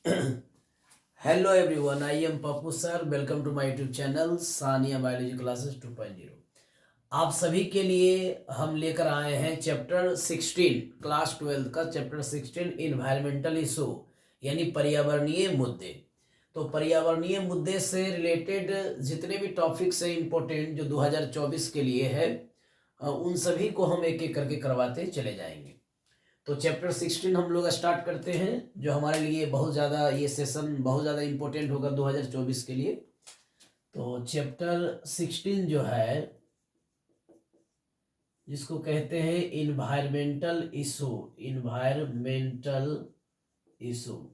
Hello everyone, I am Pappu sir. Welcome to my YouTube channel Sania biology classes 2.0। आप सभी के लिए हम लेकर आए हैं चैप्टर 16 क्लास 12 का चैप्टर 16 इन्वायरमेंटल इशू यानी पर्यावरणीय मुद्दे। तो पर्यावरणीय मुद्दे से रिलेटेड जितने भी टॉपिक्स हैं इम्पोर्टेंट जो 2024 के लिए है, उन सभी को हम एक एक करके करवाते चले जाएंगे। तो चैप्टर 16 हम लोग स्टार्ट करते हैं, जो हमारे लिए बहुत ज़्यादा ये सेशन बहुत ज़्यादा इम्पोर्टेंट होगा 2024 के लिए। तो चैप्टर 16 जो है, जिसको कहते हैं इन्वायरमेंटल इशू,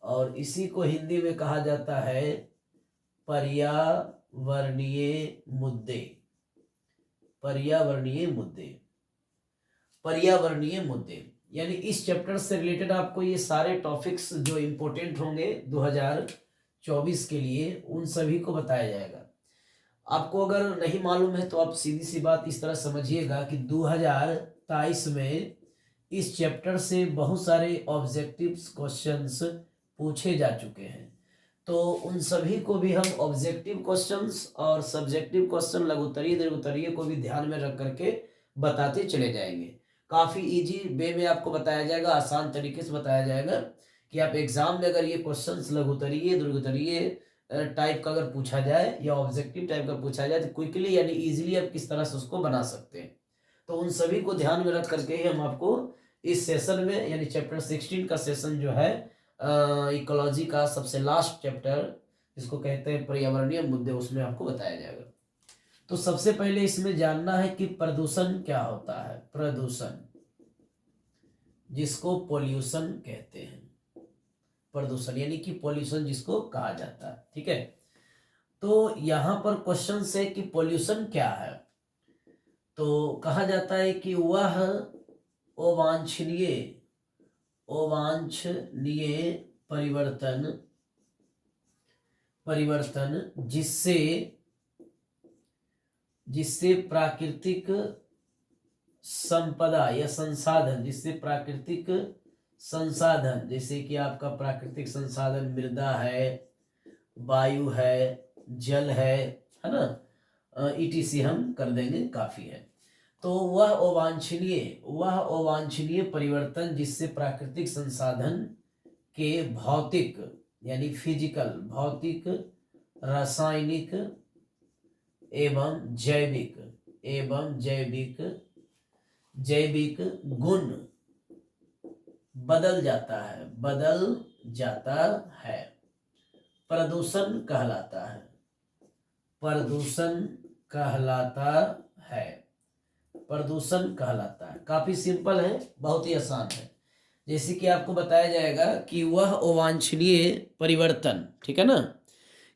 और इसी को हिंदी में कहा जाता है पर्यावरणीय मुद्दे। पर्यावरणीय मुद्दे यानी इस चैप्टर से रिलेटेड आपको ये सारे टॉपिक्स जो इम्पोर्टेंट होंगे 2024 के लिए, उन सभी को बताया जाएगा। आपको अगर नहीं मालूम है तो आप सीधी सी बात इस तरह समझिएगा कि 2023 में इस चैप्टर से बहुत सारे ऑब्जेक्टिव क्वेश्चंस पूछे जा चुके हैं। तो उन सभी को भी हम ऑब्जेक्टिव क्वेश्चंस और सब्जेक्टिव क्वेश्चन लघुत्तरीय दीर्घोत्तरीय को भी ध्यान में रख करके बताते चले जाएंगे। काफ़ी इजी वे में आपको बताया जाएगा, आसान तरीके से बताया जाएगा कि आप एग्जाम में अगर ये क्वेश्चंस लघुत्तरीय दीर्घोत्तरीय टाइप का अगर पूछा जाए या ऑब्जेक्टिव टाइप का पूछा जाए तो क्विकली यानी इजीली आप किस तरह से उसको बना सकते हैं। तो उन सभी को ध्यान में रख करके ही हम आपको इस सेशन में यानी चैप्टर 16 का सेशन जो है इकोलॉजी का सबसे लास्ट चैप्टर जिसको कहते हैं पर्यावरणीय मुद्दे, उसमें आपको बताया जाएगा। तो सबसे पहले इसमें जानना है कि प्रदूषण क्या होता है। प्रदूषण, जिसको पोल्यूशन कहते हैं, प्रदूषण यानी कि पोल्यूशन जिसको कहा जाता है, ठीक है। तो यहाँ पर क्वेश्चन है कि पोल्यूशन क्या है। तो कहा जाता है कि वह अवांछनीय परिवर्तन जिससे प्राकृतिक संपदा या संसाधन, जैसे कि आपका प्राकृतिक संसाधन मृदा है, वायु है, जल है ना, ETC हम कर देंगे, काफी है। तो वह अवांछनीय परिवर्तन जिससे प्राकृतिक संसाधन के भौतिक यानी फिजिकल, भौतिक, रासायनिक एवं जैविक गुण बदल जाता है, प्रदूषण कहलाता है। काफी सिंपल है, बहुत ही आसान है। जैसे कि आपको बताया जाएगा कि वह अवांछनीय परिवर्तन, ठीक है ना।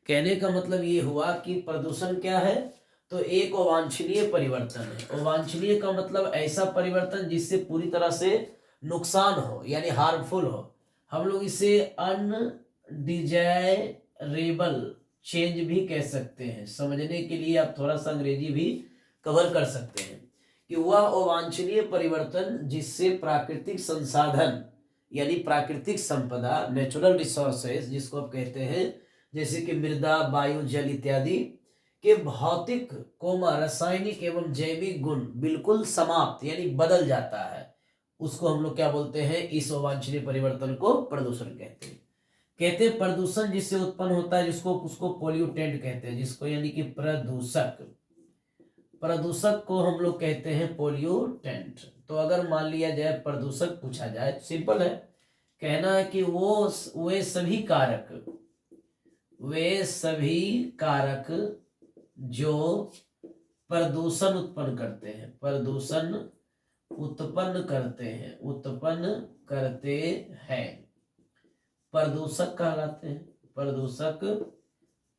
कहने का मतलब ये हुआ कि प्रदूषण क्या है, तो एक अवांछनीय परिवर्तन है। अवांछनीय का मतलब ऐसा परिवर्तन जिससे पूरी तरह से नुकसान हो यानी हार्मफुल हो। हम लोग इसे अनडिजायरेबल चेंज भी कह सकते हैं। समझने के लिए आप थोड़ा सा अंग्रेजी भी कवर कर सकते हैं कि वह अवांछनीय परिवर्तन जिससे प्राकृतिक संसाधन यानी प्राकृतिक संपदा, नेचुरल रिसोर्सेज जिसको आप कहते हैं, जैसे कि मृदा, वायु, जल इत्यादि के भौतिक, रासायनिक एवं जैविक गुण बिल्कुल समाप्त यानी बदल जाता है, उसको हम लोग क्या बोलते हैं, इस अवांछनीय परिवर्तन को प्रदूषण कहते हैं। प्रदूषण जिससे उत्पन्न होता है उसको पोल्यूटेंट कहते हैं, जिसको यानी कि प्रदूषक को हम लोग कहते हैं पोल्यूटेंट। तो अगर मान लिया जाए प्रदूषक पूछा जाए, सिंपल है, कहना है कि वे सभी कारक जो प्रदूषण उत्पन्न करते हैं प्रदूषक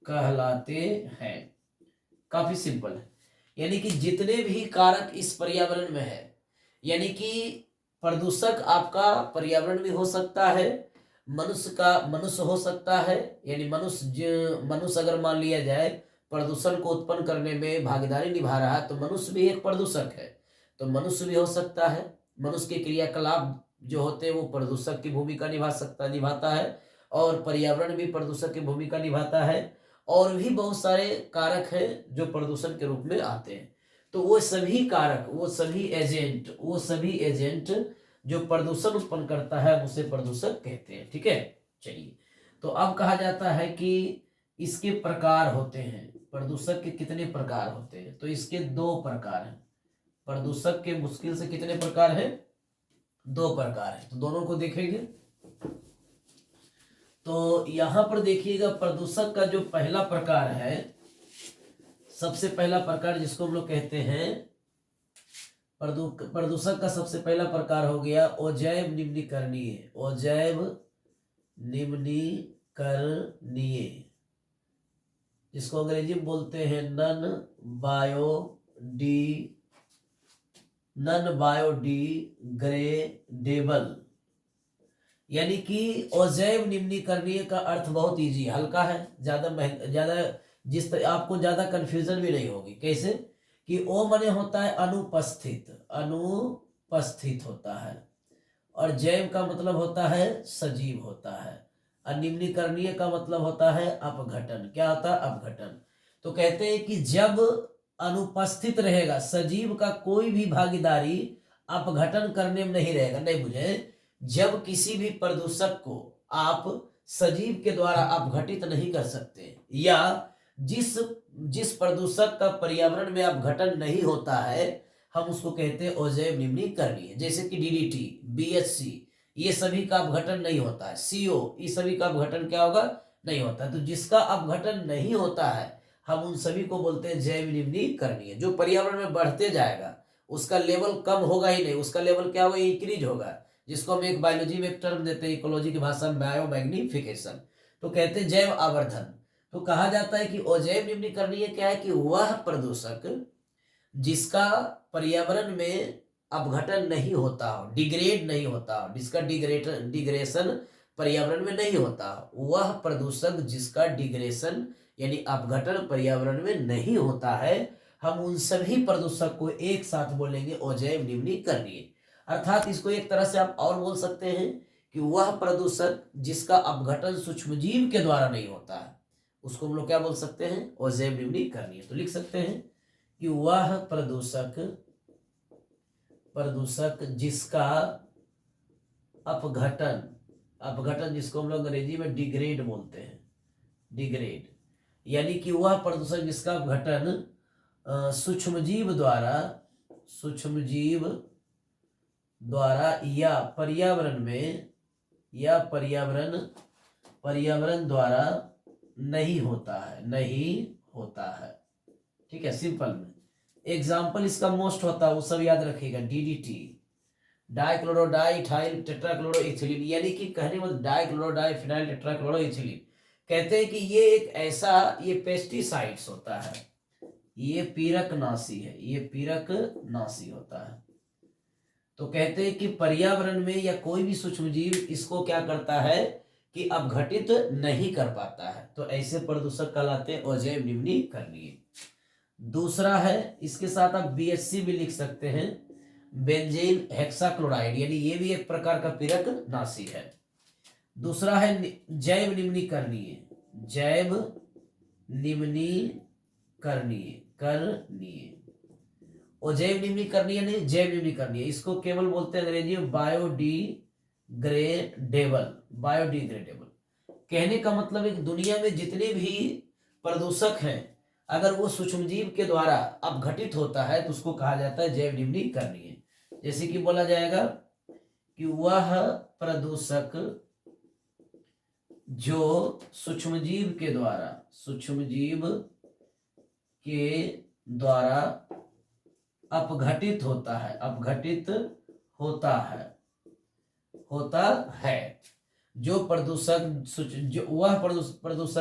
कहलाते हैं। काफी सिंपल है, यानी कि जितने भी कारक इस पर्यावरण में है, यानी कि प्रदूषक आपका पर्यावरण भी हो सकता है, मनुष्य हो सकता है, यानी मनुष्य अगर मान लिया जाए प्रदूषण को उत्पन्न करने में भागीदारी निभा रहा है तो मनुष्य भी एक प्रदूषक है। तो मनुष्य भी हो सकता है, मनुष्य के क्रियाकलाप जो होते हैं वो प्रदूषक की भूमिका निभाता है। और पर्यावरण भी प्रदूषक की भूमिका निभाता है, और भी बहुत सारे कारक हैं जो प्रदूषण के रूप में आते हैं। तो वो सभी कारक, वो सभी एजेंट जो प्रदूषण उत्पन्न करता है उसे प्रदूषक कहते हैं। ठीक है, चलिए, तो अब कहा जाता है कि इसके प्रकार होते हैं। प्रदूषक के कितने प्रकार होते हैं? तो इसके 2 प्रकार हैं। प्रदूषक के मुश्किल से कितने प्रकार हैं? 2 प्रकार हैं। तो दोनों को देखेंगे। तो यहां पर देखिएगा, प्रदूषक का जो पहला प्रकार है, सबसे पहला प्रकार जिसको हम लोग कहते हैं प्रदूषक का सबसे पहला प्रकार हो गया अजैव निम्नीकरणीय। अजैव निम्नीकरणीय, जिसको अंग्रेजी में बोलते हैं नॉन बायोडिग्रेडेबल। यानी कि अजैव निम्नीकरणीय का अर्थ बहुत इजी, हल्का है, ज्यादा जिस तरह आपको ज्यादा कंफ्यूजन भी नहीं होगी। कैसे कि ओ माने होता है अनुपस्थित होता है, और जैव का मतलब होता है सजीव होता है, और निम्नीकरणीय का मतलब होता है अपघटन। क्या होता है? अपघटन। तो कहते हैं कि जब अनुपस्थित रहेगा, सजीव का कोई भी भागीदारी अपघटन करने में नहीं रहेगा। नहीं बुझे, जब किसी भी प्रदूषक को आप सजीव के द्वारा अपघटित नहीं कर सकते, या जिस प्रदूषक का पर्यावरण में अपघटन नहीं होता है, हम उसको कहते हैं अजैव निम्नीकरणीय। जैसे कि डीडीटी, बीएचसी, ये सभी का अपघटन नहीं होता है। सीओ, ये सभी का अपघटन क्या होगा? नहीं होता है। तो जिसका अपघटन नहीं होता है, हम उन सभी को बोलते हैं जैव निम्नीकरणीय। जो पर्यावरण में बढ़ते जाएगा, उसका लेवल कम होगा ही नहीं, उसका लेवल क्या होगा? इंक्रीज होगा, जिसको हम एक बायोलॉजी में एक टर्म देते हैं, इकोलॉजी की भाषा में बायोमैग्निफिकेशन। तो कहते हैं जैव आवर्धन। तो कहा जाता है कि अजैव निम्नीकरणीय क्या है? कि वह प्रदूषक जिसका पर्यावरण में अपघटन नहीं होता हो, डिग्रेड नहीं होता हो, जिसका डिग्रेशन पर्यावरण में नहीं होता हो, वह प्रदूषक जिसका डिग्रेशन यानी अपघटन पर्यावरण में नहीं होता है, हम उन सभी प्रदूषक को एक साथ बोलेंगे अजैव निम्नीकरणीय। अर्थात इसको एक तरह से आप और बोल सकते हैं कि वह प्रदूषक जिसका अपघटन सूक्ष्मजीव के द्वारा नहीं होता है, उसको हम लोग क्या बोल सकते हैं? अजैव निम्नीकरणीय। तो लिख सकते हैं कि वह प्रदूषक जिसका अपघटन जिसको हम लोग अंग्रेजी में डिग्रेड बोलते हैं, डिग्रेड, यानी कि वह प्रदूषक जिसका अपघटन सूक्ष्मजीव द्वारा या पर्यावरण द्वारा नहीं होता है। ठीक है, सिंपल में एग्जाम्पल इसका मोस्ट होता है, वो सब याद रखिएगा। डीडीटी, डाइक्लोरोडाइथाइल टेट्राक्लोरोइथिलीन, यानी कि कहने मतलब डाइक्लोरोडाइफिनाइल टेट्राक्लोरोइथिलीन। कहते हैं कि ये एक ऐसा, ये पेस्टिसाइड्स होता है, ये पीरकनाशी होता है। तो कहते हैं कि पर्यावरण में या कोई भी सूक्ष्मजीव इसको क्या करता है कि अपघटित नहीं कर पाता है। तो ऐसे प्रदूषक कहलाते हैं अजैव निम्नीकरणीय। दूसरा है, इसके साथ आप बीएचसी भी लिख सकते हैं, बेंजीन हेक्साक्लोराइड, यानी ये भी एक प्रकार का पीरकनाशी है। दूसरा है जैव निम्नीकरणीय, और जैव निम्नीकरणीय नहीं, जैव निम्नीकरणीय, इसको केवल बोलते हैं अंग्रेजी में बायोडिग्रेडेबल। कहने का मतलब है कि दुनिया में जितने भी प्रदूषक हैं, अगर वो सूक्ष्मजीव के द्वारा अपघटित होता है तो उसको कहा जाता है जैव निम्नीकरणीय। जैसे कि बोला जाएगा कि वह प्रदूषक जो सूक्ष्मजीव के द्वारा अपघटित होता है, जो प्रदूषक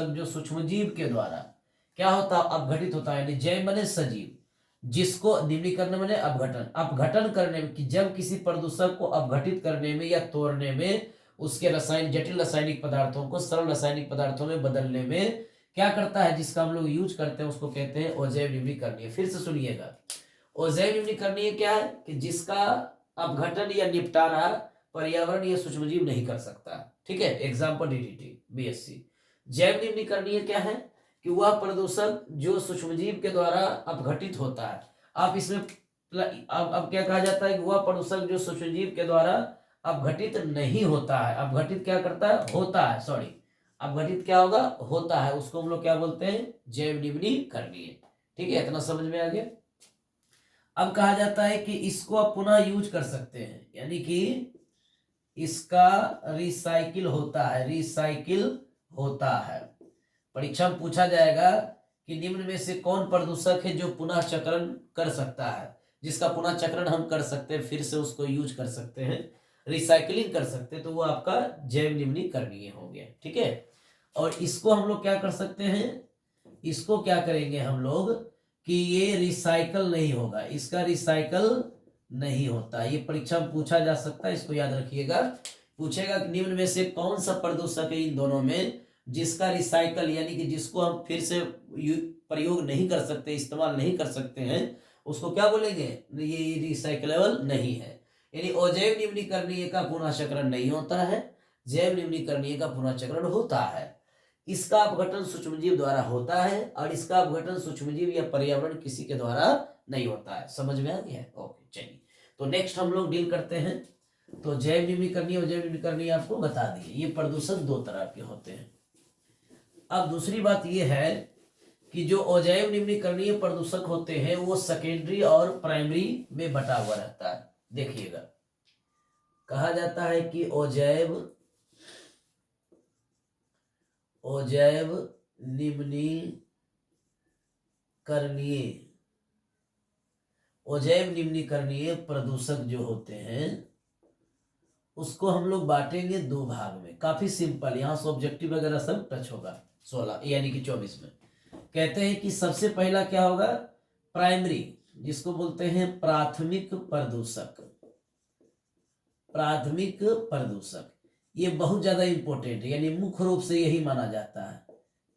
जो सूक्ष्मजीव के द्वारा क्या होता है? अपघटित होता है। यानी जैव माने सजीव, जिसको निम्नीकरण माने अपघटन करने में, कि जब किसी प्रदूषक को अपघटित करने में या तोड़ने में, उसके जटिल रासायनिक पदार्थों को सरल रासायनिक पदार्थों में बदलने में क्या करता है, जिसका हम लोग यूज करते हैं, उसको कहते हैं अजैव निम्नीकरणीय। फिर से सुनिएगा, अजैव निम्नीकरणीय क्या है? कि जिसका अपघटन या निपटारा पर्यावरण या सूक्ष्मजीव नहीं कर सकता। ठीक है, एग्जाम्पल डीडीटी, BSC। जैव निम्नीकरणीय क्या है कि वह प्रदूषक जो सूक्ष्मजीव के द्वारा अपघटित होता है। आप इसमें अब क्या कहा जाता है कि वह प्रदूषक जो सूक्ष्मजीव के द्वारा अपघटित नहीं होता है, अपघटित क्या करता है, होता है, सॉरी, अपघटित क्या होगा, होता है, उसको हम लोग क्या बोलते हैं, जैव निम्नीकरणीय। ठीक है, इतना समझ में आ गया। अब कहा जाता है कि इसको आप पुनः यूज कर सकते हैं, यानी कि इसका रिसाइकिल होता है, रिसाइकिल होता है। परीक्षा में पूछा जाएगा कि निम्न में से कौन प्रदूषक है जो पुनः चक्रण कर सकता है, जिसका पुनः चक्रण हम कर सकते हैं, फिर से उसको यूज कर सकते हैं, रिसाइकलिंग कर सकते हैं, तो वो आपका जैव निम्नीकरणीय हो गया। ठीक है, और इसको हम लोग क्या कर सकते हैं, इसको क्या करेंगे हम लोग कि ये रिसाइकल नहीं होगा, इसका रिसाइकल नहीं होता। ये परीक्षा में पूछा जा सकता है, इसको याद रखिएगा। पूछेगा कि निम्न में से कौन सा प्रदूषक है इन दोनों में जिसका रिसाइकल, यानी कि जिसको हम फिर से प्रयोग नहीं कर सकते, इस्तेमाल नहीं कर सकते हैं, उसको क्या बोलेंगे, ये रिसाइकलेबल नहीं है। यानी अजैव निम्नीकरणीय का पुनः चक्रण नहीं होता है, जैव निम्नीकरणीय का पुनः चक्रण होता है। इसका अपघटन सूक्ष्मजीव द्वारा होता है और इसका अपघटन सूक्ष्मजीव या पर्यावरण किसी के द्वारा नहीं होता है। समझ में आ गया? ओके, चलिए, तो नेक्स्ट हम लोग डील करते हैं। तो जैव निम्नीकरणीय और जैव निम्नीकरणीय आपको बता दिए, ये प्रदूषक दो तरह के होते हैं। अब दूसरी बात यह है कि जो अजैव निम्नीकरणीय प्रदूषक होते हैं वो सेकेंडरी और प्राइमरी में बटा हुआ रहता है। देखिएगा, कहा जाता है कि अजैव निम्नीकरणीय प्रदूषक जो होते हैं उसको हम लोग बांटेंगे दो भाग में। काफी सिंपल, यहाँ से ऑब्जेक्टिव वगैरह सब टच होगा 16 यानी कि 24 में। कहते हैं कि सबसे पहला क्या होगा, प्राइमरी, जिसको बोलते हैं प्राथमिक प्रदूषक। प्राथमिक प्रदूषक ये बहुत ज्यादा इंपॉर्टेंट है, यानी मुख्य रूप से यही माना जाता है,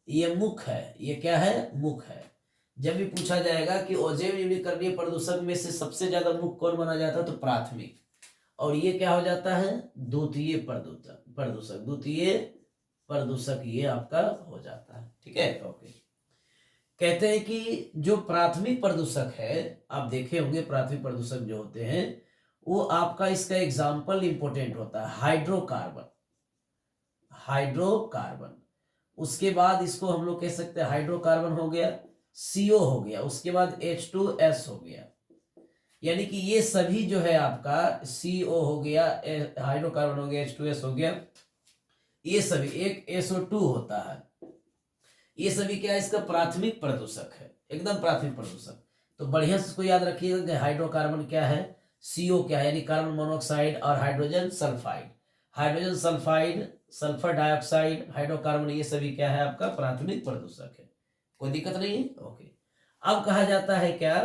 ये मुख्य है। ये क्या है, मुख्य है। जब भी पूछा जाएगा कि अजैव निम्नीकरणीय प्रदूषक में से सबसे ज्यादा मुख्य कौन माना जाता है, तो प्राथमिक, और ये क्या हो जाता है, द्वितीय प्रदूषक, द्वितीय प्रदूषक ये आपका हो जाता है। ठीक है, ओके। कहते हैं कि जो प्राथमिक प्रदूषक है, आप देखे होंगे प्राथमिक प्रदूषक जो होते हैं वो आपका, इसका एग्जाम्पल इंपॉर्टेंट होता है हाइड्रोकार्बन। हाइड्रोकार्बन, उसके बाद इसको हम लोग कह सकते हैं हाइड्रोकार्बन हो गया, CO हो गया, उसके बाद H2S हो गया। यानी कि ये सभी जो है आपका CO हो गया, हाइड्रोकार्बन हो गया, H2S हो गया, ये सभी, एक SO2 होता है, ये सभी क्या है, इसका प्राथमिक प्रदूषक है, एकदम प्राथमिक प्रदूषक। तो बढ़िया से इसको याद रखिएगा कि हाइड्रोकार्बन क्या है, CO क्या है, यानी कार्बन मोनोऑक्साइड और hydrogen sulphide, hydrogen sulphide, sulphur dioxide, hydrocarbon, ये सभी क्या है आपका प्राथमिक प्रदूषक है। कोई दिक्कत नहीं है, ओके। अब कहा जाता है क्या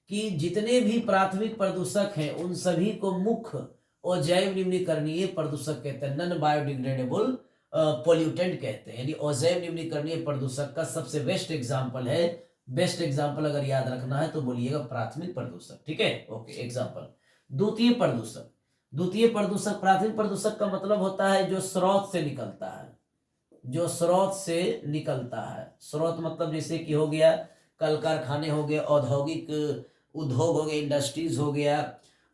कि जितने भी प्राथमिक प्रदूषक हैं उन सभी को मुख्य और जैव निम्नीकरणीय प्रदूषक कहते हैं, नॉन बायोडिग्रेडेबल पोल्यूटेंट कहते हैं। यानी अजैव निम्नीकरणीय प्रदूषक का सबसे बेस्ट एग्जांपल है, बेस्ट एग्जांपल अगर याद रखना है तो बोलिएगा प्राथमिक प्रदूषक। ठीक है, ओके। एग्जांपल, द्वितीय प्रदूषक। द्वितीय प्रदूषक, प्राथमिक प्रदूषक का मतलब होता है जो स्रोत से निकलता है, जो स्रोत से निकलता है। स्रोत मतलब जैसे कि हो गया कल कारखाने हो गए, औद्योगिक उद्योग हो गए, इंडस्ट्रीज हो गया,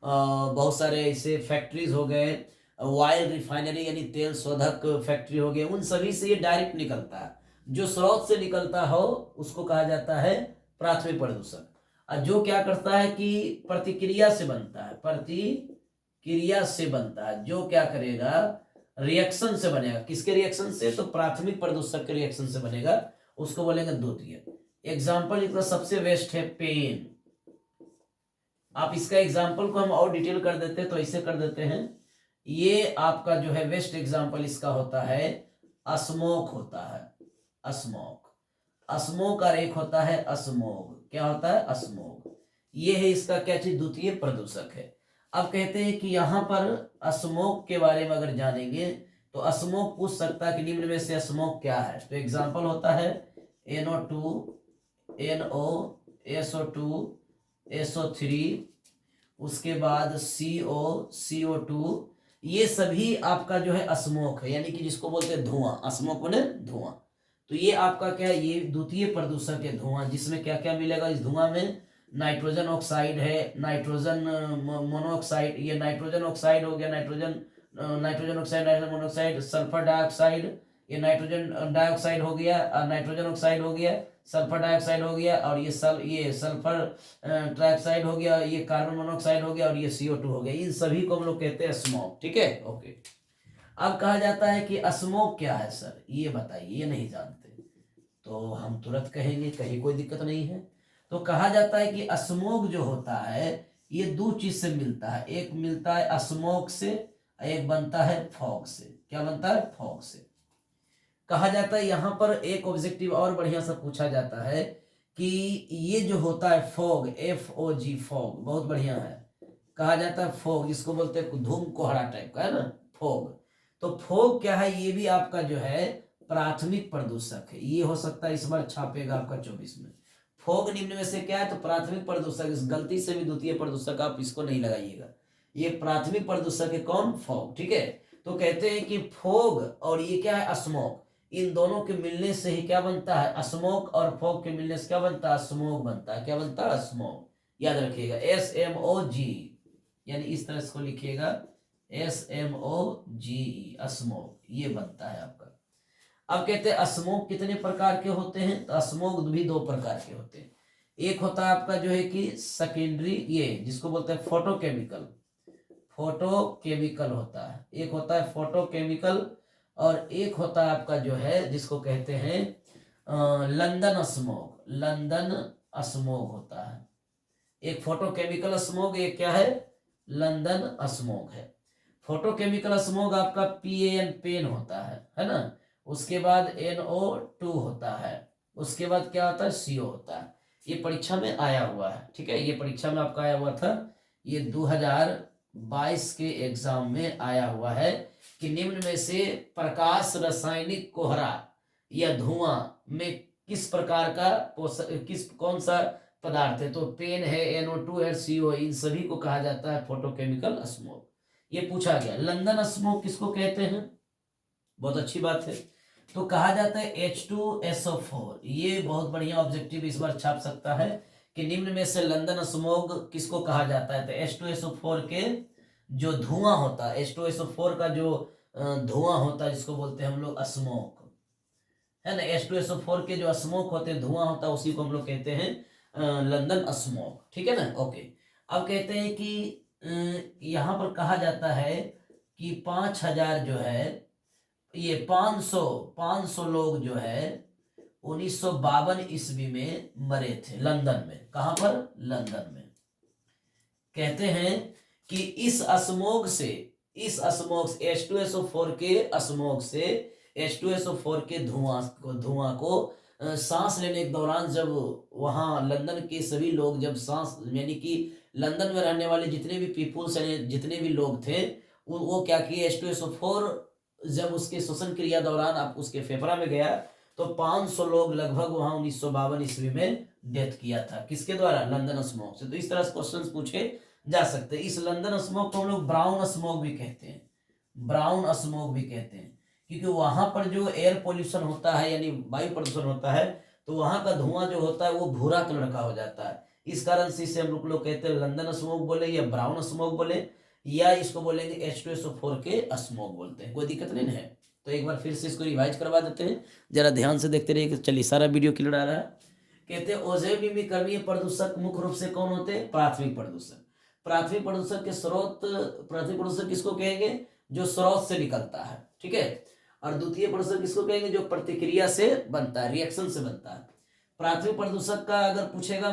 बहुत सारे ऐसे फैक्ट्रीज हो गए, ऑयल रिफाइनरी यानी तेल शोधक फैक्ट्री हो गए, उन सभी से ये डायरेक्ट निकलता है। जो स्रोत से निकलता हो उसको कहा जाता है प्राथमिक प्रदूषक। और जो क्या करता है कि प्रतिक्रिया से बनता है, प्रतिक्रिया से बनता है, जो क्या करेगा, रिएक्शन से बनेगा। किसके रिएक्शन से, तो प्राथमिक प्रदूषक के रिएक्शन से बनेगा, उसको बोलेंगे द्वितीय। एग्जाम्पल इसका सबसे बेस्ट है पेन। आप इसका एग्जाम्पल को हम और डिटेल कर देते हैं, तो ऐसे कर देते हैं, ये आपका जो है बेस्ट एग्जाम्पल इसका होता है स्मोक होता है, स्मोक। स्मोक और एक होता है स्मोग। क्या होता है, स्मोग। ये है इसका क्या चीज, द्वितीय प्रदूषक है। अब कहते हैं कि यहाँ पर स्मोक के बारे में अगर जानेंगे तो स्मोक पूछ सकता है कि निम्न में से स्मोक क्या है, तो एग्जाम्पल होता है NO2, NO, SO2, SO3, उसके बाद CO, CO2, ये सभी आपका जो है स्मोक है, यानी कि जिसको बोलते हैं धुआं, स्मोक बने धुआं। तो ये आपका क्या है, ये द्वितीय प्रदूषक है धुआं, जिसमें क्या क्या मिलेगा इस धुआं में, नाइट्रोजन ऑक्साइड है, नाइट्रोजन मोनोऑक्साइड, ये नाइट्रोजन ऑक्साइड हो गया, nitrogen oxide, nitrogen monoxide, sulphur dioxide, ये नाइट्रोजन डाइऑक्साइड हो गया, नाइट्रोजन ऑक्साइड हो गया, सल्फर डाइऑक्साइड हो गया, और ये सल्फर ट्राइऑक्साइड हो गया, ये कार्बन मोनोऑक्साइड हो गया, और ये CO2 हो गया। इन सभी को हम लोग कहते हैं स्मोक। ठीक है, ओके। अब कहा जाता है कि स्मोक क्या है सर, ये बताइए, ये नहीं जानते तो हम तुरंत कहेंगे, कहीं कोई दिक्कत नहीं है। तो कहा जाता है कि स्मोक जो होता है ये दो चीज से मिलता है, एक मिलता है स्मोक से, एक बनता है फॉग से। क्या बनता है? फॉग से। कहा जाता है यहाँ पर एक ऑब्जेक्टिव और बढ़िया सा पूछा जाता है कि ये जो होता है फॉग, FOG, फॉग, बहुत बढ़िया है। कहा जाता है फॉग, जिसको बोलते हैं धूम कोहरा टाइप का, है ना, फॉग। तो फॉग क्या है, ये भी आपका जो है प्राथमिक प्रदूषक है। ये हो सकता है इस बार छापेगा आपका 24 में। फॉग निम्न में से क्या है, तो प्राथमिक प्रदूषक। इस गलती से भी द्वितीय प्रदूषक आप इसको नहीं लगाइएगा, ये प्राथमिक प्रदूषक है। कौन? फॉग। ठीक है, तो कहते हैं कि फॉग और ये क्या है, स्मोक, इन दोनों के मिलने से ही क्या बनता है, स्मोक, और फॉग के मिलने से क्या बनता है, स्मोक बनता है। क्या बनता है? स्मोक। याद रखिएगा, SMOG, यानी इस तरह इसको लिखिएगा, SMOGE, स्मोक, ये बनता है आपका। अब कहते हैं स्मोक कितने प्रकार के होते हैं, तो स्मोक भी दो प्रकार के होते हैं। एक होता है आपका जो है कि सेकेंडरी, ये जिसको बोलते हैं फोटोकेमिकल, फोटोकेमिकल होता है। एक होता है फोटोकेमिकल, और एक होता है आपका जो है जिसको कहते हैं लंदन स्मोक, लंदन स्मोक होता है। एक फोटोकेमिकल स्मोक, एक क्या है, लंदन स्मोक है। फोटोकेमिकल स्मोक आपका PAN, पेन होता है ना। उसके बाद NO2 होता है, उसके बाद क्या होता है, CO होता है। ये परीक्षा में आया हुआ है। ठीक है, ये परीक्षा में आपका आया हुआ था, ये 2022 के एग्जाम में आया हुआ है कि निम्न में से प्रकाश रासायनिक कोहरा या धुआं में किस प्रकार का कौन सा पदार्थ है, तो पेन है, NO2 है, CO है, इन सभी को कहा जाता है फोटोकेमिकल स्मोक। ये पूछा गया। लंदन स्मोक किसको कहते हैं, बहुत अच्छी बात है। तो कहा जाता है H2SO4, ये बहुत बढ़िया ऑब्जेक्टिव इस बार छाप सकता है कि निम्न में से लंदन स्मोक किसको कहा जाता है, तो H2SO4 के जो धुआं होता है, H2SO4 का जो धुआं होता है, जिसको बोलते हैं हम लोग स्मोक, है ना। H2SO4 के जो स्मोक होते हैं, धुआं होता है, उसी को हम लोग कहते हैं लंदन स्मोक। ठीक है ना, ओके। अब कहते हैं कि यहाँ पर कहा जाता है कि 5000 जो है, ये 500 लोग जो है 1952 ईस्वी में मरे थे लंदन में। कहां पर? लंदन में। कहते हैं कि इस स्मोक से, H2SO4 के स्मोक से, H2SO4 के धुआं को सांस लेने के दौरान, जब वहां लंदन के सभी लोग जब सांस, यानी कि लंदन में रहने वाले जितने भी पीपुल्स, जितने भी लोग थे, वो क्या किए, H2SO4 जब उसके श्वसन क्रिया दौरान आप उसके फेफड़ा में गया, तो 500 लोग लगभग वहां 1952 ईस्वी में डेथ किया था। किसके द्वारा? लंदन स्मोक से। तो इस तरह से क्वेश्चन पूछे जा सकते हैं। इस लंदन स्मोक को हम लोग ब्राउन स्मोक भी कहते हैं, ब्राउन स्मोक भी कहते हैं, क्योंकि वहां पर जो एयर पोल्यूशन होता है, यानी वायु प्रदूषण होता है, तो वहां का धुआं जो होता है वो भूरा कलर का हो जाता है। इस कारण से इसे हम लोग कहते हैं लंदन स्मोक बोले, या ब्राउन स्मोक बोले, या इसको बोलेंगे H2SO4 के स्मोक बोलते हैं। कोई दिक्कत नहीं है। तो एक बार फिर से इसको रिवाइज करवा देते हैं, जरा ध्यान से देखते रहिए। चलिए, सारा वीडियो क्लियर आ रहा है। कहते हैं ओजोन निम्नीकरणीय प्रदूषक मुख्य रूप से कौन होते हैं? प्राथमिक प्रदूषक। प्राथमिक प्रदूषक के स्रोत, प्राथमिक प्रदूषक किसको कहेंगे? जो स्रोत से निकलता है। ठीक है। और द्वितीय प्रदूषक किसको कहेंगे? जो प्रतिक्रिया से बनता है, रिएक्शन से बनता है। प्राथमिक प्रदूषक का अगर पूछेगा,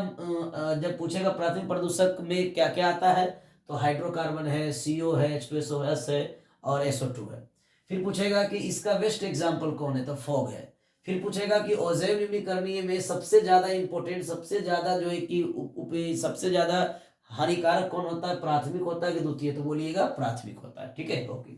जब पूछेगा प्राथमिक प्रदूषक में क्या क्या आता है, तो हाइड्रोकार्बन है, CO है, H2SO है, और SO2 है। फिर पूछेगा कि इसका बेस्ट एग्जाम्पल कौन है, तो फॉग है। फिर पूछेगा कि ओजोन निम्नीकरणीय में सबसे ज्यादा इंपॉर्टेंट, सबसे ज्यादा जो है कि सबसे ज्यादा हानिकारक कौन होता है, प्राथमिक होता है कि द्वितीय, तो बोलिएगा प्राथमिक होता है। ठीक है, ओके।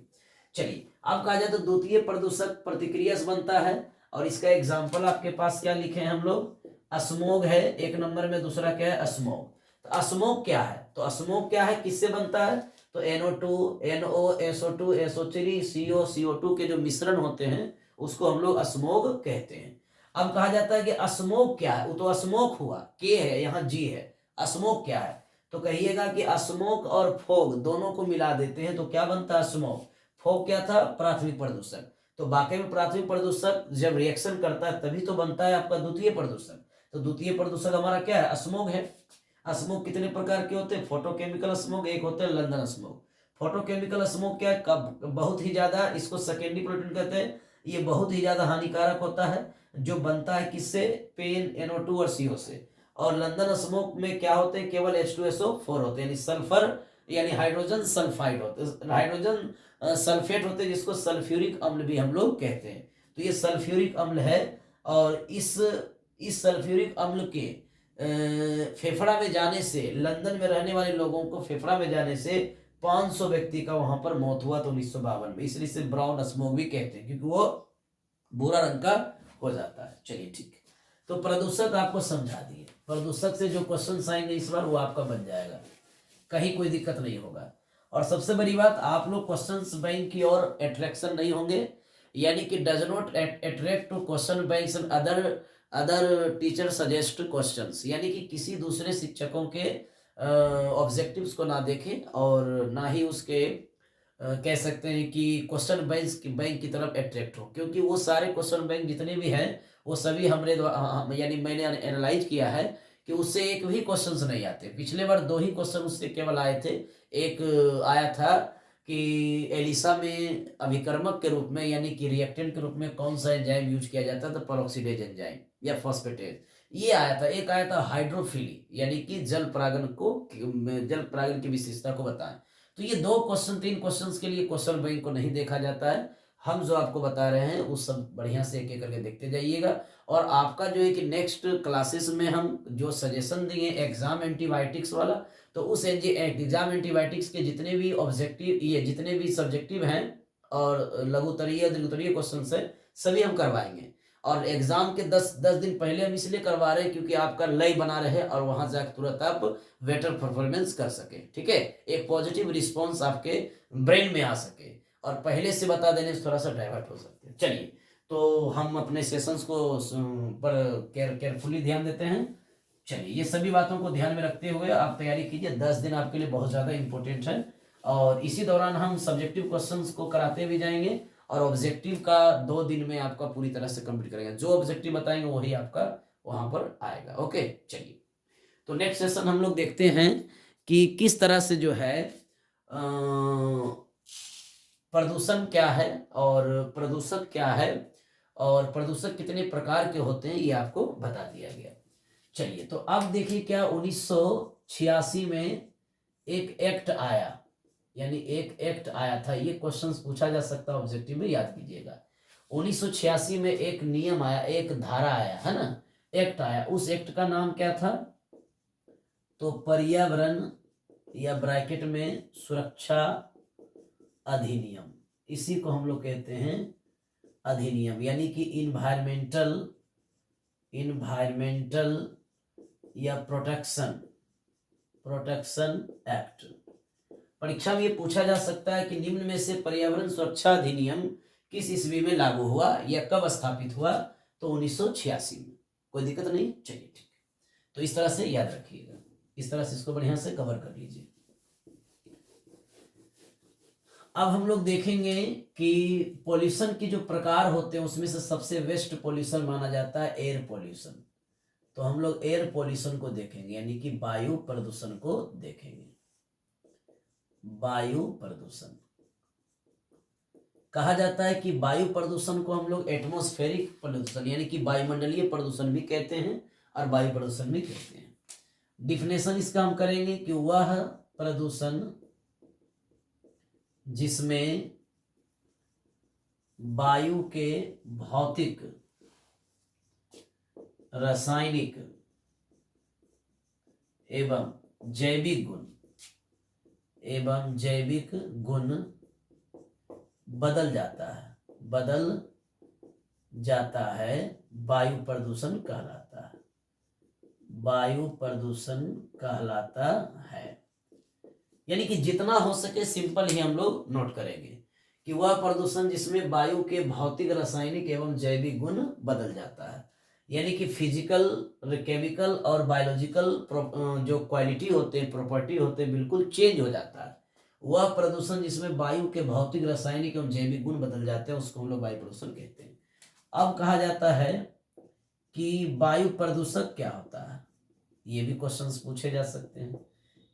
चलिए, अब कहा जाए तो द्वितीय प्रदूषक प्रतिक्रिया से बनता है, और इसका एग्जाम्पल आपके पास क्या लिखे हैं हम लोग? स्मोग है एक नंबर में, दूसरा क्या है? स्मोग। तो स्मोग क्या है, तो स्मोग क्या है, किससे बनता है? तो NO2, NO, SO2, SO3, CO, CO2 के जो मिश्रण होते हैं उसको हम लोग स्मोग कहते हैं। अब कहा जाता है कि स्मोक क्या है, वो तो स्मोक हुआ, के है यहाँ जी है, स्मोक क्या है, तो कहिएगा कि स्मोक और फोग दोनों को मिला देते हैं तो क्या बनता है स्मोक। फोग क्या था, प्राथमिक प्रदूषक, तो वाकई में प्राथमिक प्रदूषक जब रिएक्शन करता है तभी तो बनता है आपका द्वितीय प्रदूषक। तो द्वितीय प्रदूषक हमारा क्या है, स्मोक है। स्मोक कितने प्रकार के होते हैं, फोटोकेमिकल स्मोक, एक होता है लंदन स्मोक। फोटोकेमिकल स्मोक क्या है, कब बहुत ही ज्यादा, इसको सेकेंडरी पोल्यूटेंट कहते हैं, ये बहुत ही ज्यादा हानिकारक होता है, जो बनता है किससे, पेन, NO2 और CO से। और लंदन स्मोक में क्या होते हैं, केवल H2SO4 होते हैं, यानी सल्फर, यानी हाइड्रोजन सल्फाइड होते, हाइड्रोजन सल्फेट होते हैं, जिसको सल्फ्यूरिक अम्ल भी हम लोग कहते हैं। तो ये सल्फ्यूरिक अम्ल है, और इस सल्फ्यूरिक अम्ल के फेफड़ा में जाने से, लंदन में रहने वाले लोगों को फेफड़ा में जाने से 500 व्यक्ति का वहां पर मौत हुआ तो 1952 में, इसलिए इसे ब्राउन स्मोक भी कहते हैं, क्योंकि वो भूरा रंग का हो जाता है। चलिए ठीक है, तो प्रदूषक आपको समझा दिए। प्रदूषक से जो क्वेश्चन आएंगे इस बार वो आपका बन जाएगा, कहीं कोई दिक्कत नहीं होगा। और सबसे बड़ी बात, आप लोग क्वेश्चंस बैंक की ओर अट्रैक्शन नहीं होंगे, यानी कि does not attract to question banks and other teacher suggest questions, यानी कि किसी दूसरे शिक्षकों के ऑब्जेक्टिव्स को ना देखें, और ना ही उसके कह सकते हैं कि क्वेश्चन बैंक की तरफ अट्रैक्ट हो, क्योंकि वो सारे क्वेश्चन बैंक जितने भी हैं वो सभी यानी मैंने एनालाइज किया है कि उससे एक भी क्वेश्चंस नहीं आते। पिछले बार 2 ही क्वेश्चन उससे केवल आए थे। एक आया था कि एलिसा में अभिकर्मक के रूप में, यानी कि रिएक्टेंट के रूप में कौन सा एंजाइम यूज किया जाता था, पेरोक्सीडेज एंजाइम या फॉस्फेटेज, ये आया था। एक आया था हाइड्रोफिली, यानी कि जल परागन की विशेषता को बताएं। तो ये 2 क्वेश्चन 3 क्वेश्चंस के लिए क्वेश्चन बैंक को नहीं देखा जाता है। हम जो आपको बता रहे हैं वो सब बढ़िया से एक एक करके देखते जाइएगा। और आपका जो है कि नेक्स्ट क्लासेस में हम जो सजेशन देंगे एग्जाम एंटीबायोटिक्स वाला, तो उस एग्जाम एंटीबायोटिक्स के जितने भी ऑब्जेक्टिव, ये जितने भी सब्जेक्टिव हैं और लघुतरीय दीर्घोत्तरीय क्वेश्चन है, सभी हम करवाएंगे। और एग्जाम के 10 दिन पहले हम इसलिए करवा रहे हैं क्योंकि आपका लय बना रहे और वहां जाकर तुरंत आप बेटर परफॉर्मेंस कर सके। ठीक है, एक पॉजिटिव रिस्पॉन्स आपके ब्रेन में आ सके, और पहले से बता देने से थोड़ा सा डाइवर्ट हो सकते हैं। चलिए, तो हम अपने सेशंस को पर केयरफुली ध्यान देते हैं। चलिए, ये सभी बातों को ध्यान में रखते हुए आप तैयारी कीजिए। 10 दिन आपके लिए बहुत ज़्यादा इंपॉर्टेंट है, और इसी दौरान हम सब्जेक्टिव क्वेश्चंस को कराते भी जाएंगे, और ऑब्जेक्टिव का 2 दिन में आपका पूरी तरह से कंप्लीट करेंगे। जो ऑब्जेक्टिव बताएंगे वही आपका वहां पर आएगा। ओके, चलिए, तो नेक्स्ट सेशन हम लोग देखते हैं कि किस तरह से जो है प्रदूषण क्या है, और प्रदूषक क्या है, और प्रदूषक कितने प्रकार के होते हैं, ये आपको बता दिया गया। चलिए, तो अब देखिए क्या 1986 में एक एक्ट आया, यानी एक एक्ट आया था। ये क्वेश्चंस पूछा जा सकता है ऑब्जेक्टिव में, याद कीजिएगा। 1986 में एक नियम आया, एक धारा आया, है ना, एक्ट आया। उस एक्ट का नाम क्या था, तो पर्यावरण या ब्रैकेट में सुरक्षा अधिनियम, इसी को हम लोग कहते हैं अधिनियम, यानी कि इन्वायरमेंटल या प्रोटेक्शन एक्ट। परीक्षा में ये पूछा जा सकता है कि निम्न में से पर्यावरण सुरक्षा अधिनियम किस ईस्वी में लागू हुआ या कब स्थापित हुआ, तो 1986 में। कोई दिक्कत नहीं, चलिए ठीक। तो इस तरह से याद रखिएगा, इस तरह से इसको बढ़िया से कवर कर लीजिए। अब हम लोग देखेंगे कि पॉल्यूशन की जो प्रकार होते हैं उसमें से सबसे वेस्ट पॉल्यूशन माना जाता है एयर पॉल्यूशन। तो हम लोग एयर पॉल्यूशन को देखेंगे, यानी कि वायु प्रदूषण को देखेंगे। वायु प्रदूषण कहा जाता है कि वायु प्रदूषण को हम लोग एटमॉस्फेरिक प्रदूषण यानी कि वायुमंडलीय प्रदूषण भी कहते हैं, और वायु प्रदूषण भी कहते हैं। डिफिनेशन इसका हम करेंगे कि वह प्रदूषण जिसमें वायु के भौतिक, रासायनिक एवं जैविक गुण बदल जाता है, वायु प्रदूषण कहलाता है। वायु प्रदूषण कहलाता है। यानी कि जितना हो सके सिंपल ही हम लोग नोट करेंगे कि वह प्रदूषण जिसमें वायु के भौतिक, रासायनिक एवं जैविक गुण बदल जाता है, यानी कि फिजिकल, केमिकल और बायोलॉजिकल जो क्वालिटी होते हैं, प्रॉपर्टी होते हैं, बिल्कुल चेंज हो जाता है। वह प्रदूषण जिसमें वायु के भौतिक, रासायनिक एवं जैविक गुण बदल जाते हैं उसको हम लोग वायु प्रदूषण कहते हैं। अब कहा जाता है कि वायु प्रदूषक क्या होता है, ये भी क्वेश्चंस पूछे जा सकते हैं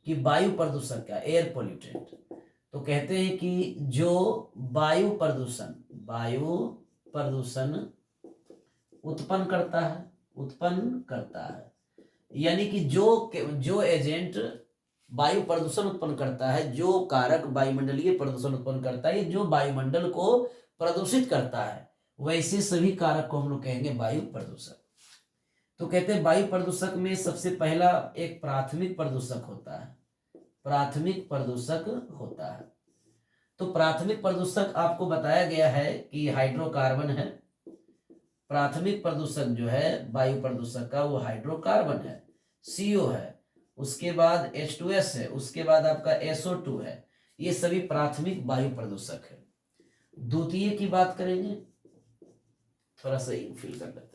कि वायु प्रदूषक क्या, एयर पोल्यूटेंट। तो कहते हैं कि जो वायु प्रदूषण उत्पन्न करता है, यानी कि जो एजेंट वायु प्रदूषण उत्पन्न करता है, जो कारक वायुमंडलीय प्रदूषण उत्पन्न करता है, जो वायुमंडल को प्रदूषित करता है, वैसे सभी कारक को हम लोग कहेंगे वायु प्रदूषक। तो कहते हैं वायु प्रदूषक में सबसे पहला एक प्राथमिक प्रदूषक होता है। तो प्राथमिक प्रदूषक आपको बताया गया है कि हाइड्रोकार्बन है। प्राथमिक प्रदूषक जो है वायु प्रदूषक का वो हाइड्रोकार्बन है, CO है, उसके बाद H2S है, उसके बाद आपका SO2 है। ये सभी प्राथमिक वायु प्रदूषक है। द्वितीय की बात करेंगे, थोड़ा सा फिल कर लेते हैं।